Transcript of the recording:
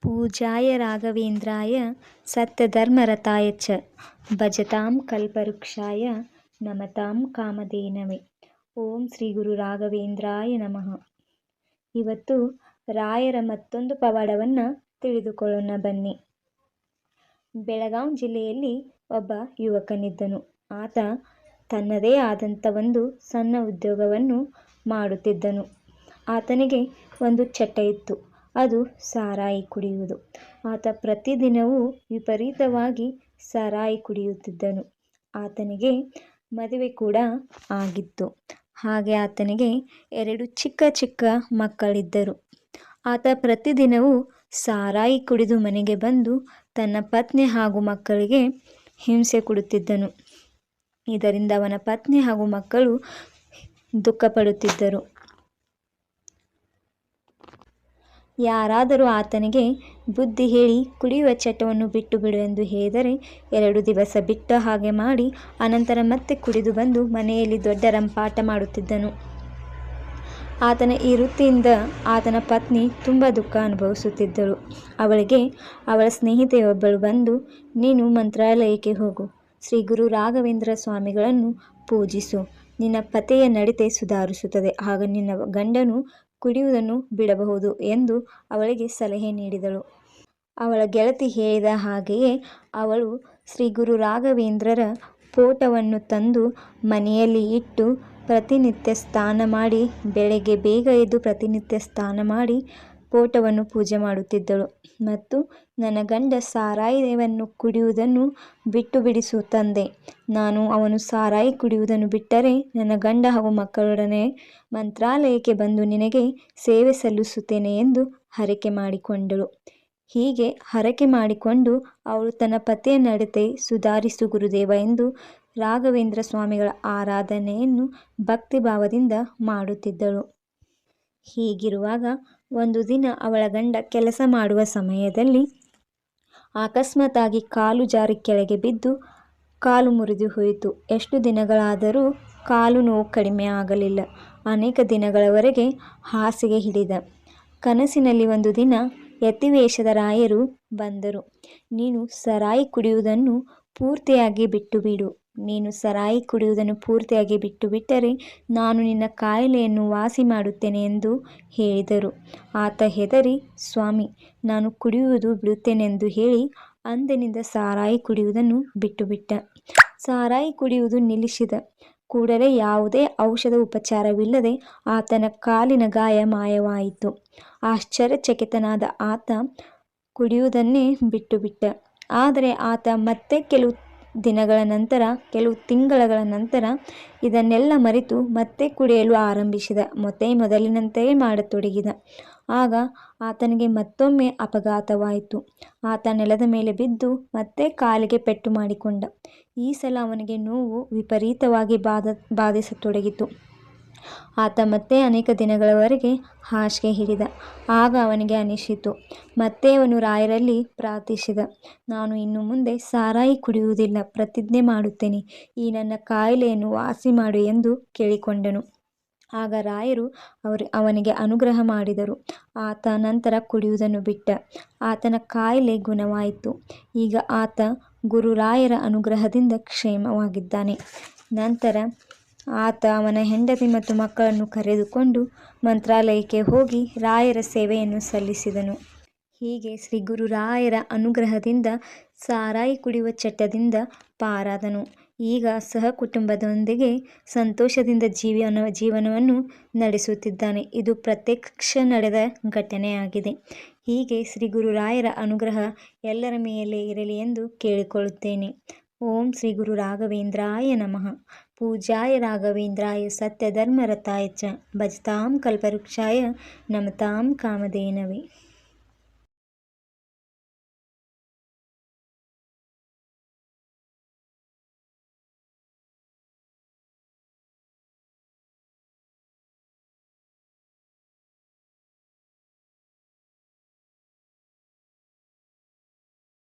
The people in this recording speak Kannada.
पूजाय राघवेन्द्राय सत्यधर्मरताय च ಭಜತಾಂ ಕಲ್ಪವೃಕ್ಷಾಯ ನಮತಾಂ ಕಾಮಧೇನವೇ. ಓಂ ಶ್ರೀ ಗುರು ರಾಘವೇಂದ್ರಾಯ ನಮಃ. ಇವತ್ತು ರಾಯರ ಮತ್ತೊಂದು ಪವಾಡವನ್ನು ತಿಳಿದುಕೊಳ್ಳೋಣ ಬನ್ನಿ. ಬೆಳಗಾವಿ ಜಿಲ್ಲೆಯಲ್ಲಿ ಒಬ್ಬ ಯುವಕನಿದ್ದನು. ಆತ ತನ್ನದೇ ಆದಂಥ ಒಂದು ಸಣ್ಣ ಉದ್ಯೋಗವನ್ನು ಮಾಡುತ್ತಿದ್ದನು. ಆತನಿಗೆ ಒಂದು ಚಟ ಇತ್ತು, ಅದು ಸಾರಾಯಿ ಕುಡಿಯುವುದು. ಆತ ಪ್ರತಿದಿನವೂ ವಿಪರೀತವಾಗಿ ಸಾರಾಯಿ ಕುಡಿಯುತ್ತಿದ್ದನು. ಆತನಿಗೆ ಮದುವೆ ಕೂಡ ಆಗಿತ್ತು. ಹಾಗೆ ಆತನಿಗೆ 2 ಚಿಕ್ಕ ಚಿಕ್ಕ ಮಕ್ಕಳಿದ್ದರು. ಆತ ಪ್ರತಿದಿನವೂ ಸಾರಾಯಿ ಕುಡಿದು ಮನೆಗೆ ಬಂದು ತನ್ನ ಪತ್ನಿ ಹಾಗೂ ಮಕ್ಕಳಿಗೆ ಹಿಂಸೆ ಕೊಡುತ್ತಿದ್ದನು. ಇದರಿಂದ ಅವನ ಪತ್ನಿ ಹಾಗೂ ಮಕ್ಕಳು ದುಃಖಪಡುತ್ತಿದ್ದರು. ಯಾರಾದರೂ ಆತನಿಗೆ ಬುದ್ಧಿ ಹೇಳಿ ಕುಡಿಯುವ ಚಟವನ್ನು ಬಿಟ್ಟು ಬಿಡು ಎಂದು ಹೇಳಿದರೆ 2 ದಿವಸ ಬಿಟ್ಟ ಹಾಗೆ ಮಾಡಿ ಅನಂತರ ಮತ್ತೆ ಕುಡಿದು ಬಂದು ಮನೆಯಲ್ಲಿ ದೊಡ್ಡ ರಂಪಾಟ ಮಾಡುತ್ತಿದ್ದನು. ಆತನ ಈ ವೃತ್ತಿಯಿಂದ ಆತನ ಪತ್ನಿ ತುಂಬ ದುಃಖ ಅನುಭವಿಸುತ್ತಿದ್ದಳು. ಅವಳಿಗೆ ಅವಳ ಸ್ನೇಹಿತೆಯೊಬ್ಬಳು ಬಂದು, ನೀನು ಮಂತ್ರಾಲಯಕ್ಕೆ ಹೋಗು, ಶ್ರೀ ಗುರು ರಾಘವೇಂದ್ರ ಸ್ವಾಮಿಗಳನ್ನು ಪೂಜಿಸು, ನಿನ್ನ ಪತಿಯ ನಡತೆ ಸುಧಾರಿಸುತ್ತದೆ, ಆಗ ನಿನ್ನ ಗಂಡನು ಕುಡಿಯುವುದನ್ನು ಬಿಡಬಹುದು ಎಂದು ಅವಳಿಗೆ ಸಲಹೆ ನೀಡಿದಳು. ಅವಳ ಗೆಳತಿ ಹೇಳಿದ ಹಾಗೆಯೇ ಅವಳು ಶ್ರೀ ಗುರು ರಾಘವೇಂದ್ರರ ಫೋಟೋವನ್ನು ತಂದು ಮನೆಯಲ್ಲಿ ಇಟ್ಟು ಪ್ರತಿನಿತ್ಯ ಸ್ನಾನ ಮಾಡಿ, ಬೆಳಗ್ಗೆ ಬೇಗ ಎದ್ದು ಪ್ರತಿನಿತ್ಯ ಸ್ನಾನ ಮಾಡಿ ಫೋಟೋವನ್ನು ಪೂಜೆ ಮಾಡುತ್ತಿದ್ದಳು. ಮತ್ತು ನನ್ನ ಗಂಡ ಸಾರಾಯಿಯನ್ನು ಕುಡಿಯುವುದನ್ನು ಬಿಟ್ಟು ಬಿಡಿಸು ತಂದೆ, ನಾನು ಅವನು ಸಾರಾಯಿ ಕುಡಿಯುವುದನ್ನು ಬಿಟ್ಟರೆ ನನ್ನ ಗಂಡ ಹಾಗೂ ಮಕ್ಕಳೊಡನೆ ಮಂತ್ರಾಲಯಕ್ಕೆ ಬಂದು ನಿನಗೆ ಸೇವೆ ಸಲ್ಲಿಸುತ್ತೇನೆ ಎಂದು ಹರಕೆ ಮಾಡಿಕೊಂಡಳು. ಹೀಗೆ ಹರಕೆ ಮಾಡಿಕೊಂಡು ಅವಳು ತನ್ನ ಪತಿಯ ನಡತೆ ಸುಧಾರಿಸು ಗುರುದೇವ ಎಂದು ರಾಘವೇಂದ್ರ ಸ್ವಾಮಿಗಳ ಆರಾಧನೆಯನ್ನು ಭಕ್ತಿಭಾವದಿಂದ ಮಾಡುತ್ತಿದ್ದಳು. ಹೀಗಿರುವಾಗ ಒಂದು ದಿನ ಅವಳ ಗಂಡ ಕೆಲಸ ಮಾಡುವ ಸಮಯದಲ್ಲಿ ಅಕಸ್ಮಾತ್ತಾಗಿ ಕಾಲು ಜಾರಿ ಕೆಳಗೆ ಬಿದ್ದು ಕಾಲು ಮುರಿದು ಹೋಯಿತು. ಎಷ್ಟು ದಿನಗಳಾದರೂ ಕಾಲು ನೋವು ಕಡಿಮೆ ಆಗಲಿಲ್ಲ. ಅನೇಕ ದಿನಗಳವರೆಗೆ ಹಾಸಿಗೆ ಹಿಡಿದ. ಕನಸಿನಲ್ಲಿ ಒಂದು ದಿನ ಯತಿವೇಷದ ರಾಯರು ಬಂದರು. ನೀನು ಸಾರಾಯಿ ಕುಡಿಯುವುದನ್ನು ಪೂರ್ತಿಯಾಗಿ ಬಿಟ್ಟು ಬಿಡು, ನೀನು ಸಾರಾಯಿ ಕುಡಿಯುವುದನ್ನು ಪೂರ್ತಿಯಾಗಿ ಬಿಟ್ಟು ಬಿಟ್ಟರೆ ನಾನು ನಿನ್ನ ಕಾಯಿಲೆಯನ್ನು ವಾಸಿ ಮಾಡುತ್ತೇನೆ ಎಂದು ಹೇಳಿದರು. ಆತ ಹೆದರಿ, ಸ್ವಾಮಿ, ನಾನು ಕುಡಿಯುವುದು ಬಿಡುತ್ತೇನೆಂದು ಹೇಳಿ ಅಂದಿನಿಂದ ಸಾರಾಯಿ ಕುಡಿಯುವುದನ್ನು ಬಿಟ್ಟು ಬಿಟ್ಟ. ಸಾರಾಯಿ ಕುಡಿಯುವುದು ನಿಲ್ಲಿಸಿದ ಕೂಡಲೇ ಯಾವುದೇ ಔಷಧ ಉಪಚಾರವಿಲ್ಲದೆ ಆತನ ಕಾಲಿನ ಗಾಯ ಮಾಯವಾಯಿತು. ಆಶ್ಚರ್ಯಚಕಿತನಾದ ಆತ ಕುಡಿಯುವುದನ್ನೇ ಬಿಟ್ಟು ಬಿಟ್ಟ. ಆದರೆ ಆತ ಮತ್ತೆ ಕೆಲವು ತಿಂಗಳ ನಂತರ ಇದನ್ನೆಲ್ಲ ಮರೆತು ಮತ್ತೆ ಕುಡಿಯಲು ಆರಂಭಿಸಿದ. ಮತ್ತೆ ಮೊದಲಿನಂತೆಯೇ ಮಾಡತೊಡಗಿದ. ಆಗ ಆತನಿಗೆ ಮತ್ತೊಮ್ಮೆ ಅಪಘಾತವಾಯಿತು. ಆತ ನೆಲದ ಮೇಲೆ ಬಿದ್ದು ಮತ್ತೆ ಕಾಲಿಗೆ ಪೆಟ್ಟು ಮಾಡಿಕೊಂಡ. ಈ ಸಲ ಅವನಿಗೆ ನೋವು ವಿಪರೀತವಾಗಿ ಬಾಧಿಸತೊಡಗಿತು. ಆತ ಮತ್ತೆ ಅನೇಕ ದಿನಗಳವರೆಗೆ ಹಾಸಿಗೆ ಹಿಡಿದ. ಆಗ ಅವನಿಗೆ ಅನಿಸಿತು. ಮತ್ತೆ ಅವನು ರಾಯರಲ್ಲಿ ಪ್ರಾರ್ಥಿಸಿದ, ನಾನು ಇನ್ನು ಮುಂದೆ ಸಾರಾಯಿ ಕುಡಿಯುವುದಿಲ್ಲ, ಪ್ರತಿಜ್ಞೆ ಮಾಡುತ್ತೇನೆ, ಈ ನನ್ನ ಕಾಯಿಲೆಯನ್ನು ವಾಸಿ ಮಾಡು ಎಂದು ಕೇಳಿಕೊಂಡನು. ಆಗ ರಾಯರು ಅವನಿಗೆ ಅನುಗ್ರಹ ಮಾಡಿದರು. ಆತ ನಂತರ ಕುಡಿಯುವುದನ್ನು ಬಿಟ್ಟ. ಆತನ ಕಾಯಿಲೆ ಗುಣವಾಯಿತು. ಈಗ ಆತ ಗುರುರಾಯರ ಅನುಗ್ರಹದಿಂದ ಕ್ಷೇಮವಾಗಿದ್ದಾನೆ. ನಂತರ ಆತ ಅವನ ಹೆಂಡತಿ ಮತ್ತು ಮಕ್ಕಳನ್ನು ಕರೆದುಕೊಂಡು ಮಂತ್ರಾಲಯಕ್ಕೆ ಹೋಗಿ ರಾಯರ ಸೇವೆಯನ್ನು ಸಲ್ಲಿಸಿದನು. ಹೀಗೆ ಶ್ರೀ ಗುರು ರಾಯರ ಅನುಗ್ರಹದಿಂದ ಸಾರಾಯಿ ಕುಡಿಯುವ ಚಟದಿಂದ ಪಾರಾದನು. ಈಗ ಸಹಕುಟುಂಬದೊಂದಿಗೆ ಸಂತೋಷದಿಂದ ಜೀವನವನ್ನು ನಡೆಸುತ್ತಿದ್ದಾನೆ. ಇದು ಪ್ರತ್ಯಕ್ಷ ನಡೆದ ಘಟನೆಯಾಗಿದೆ. ಹೀಗೆ ಶ್ರೀ ಗುರು ರಾಯರ ಅನುಗ್ರಹ ಎಲ್ಲರ ಮೇಲೆ ಇರಲಿ ಎಂದು ಕೇಳಿಕೊಳ್ಳುತ್ತೇನೆ. ಓಂ ಶ್ರೀ ಗುರು ರಾಘವೇಂದ್ರಾಯ ನಮಃ. पूजाय राघवेन्द्राय सत्यधर्मरताय च भजतां कल्पवृक्षाय नमतां कामधेनवे.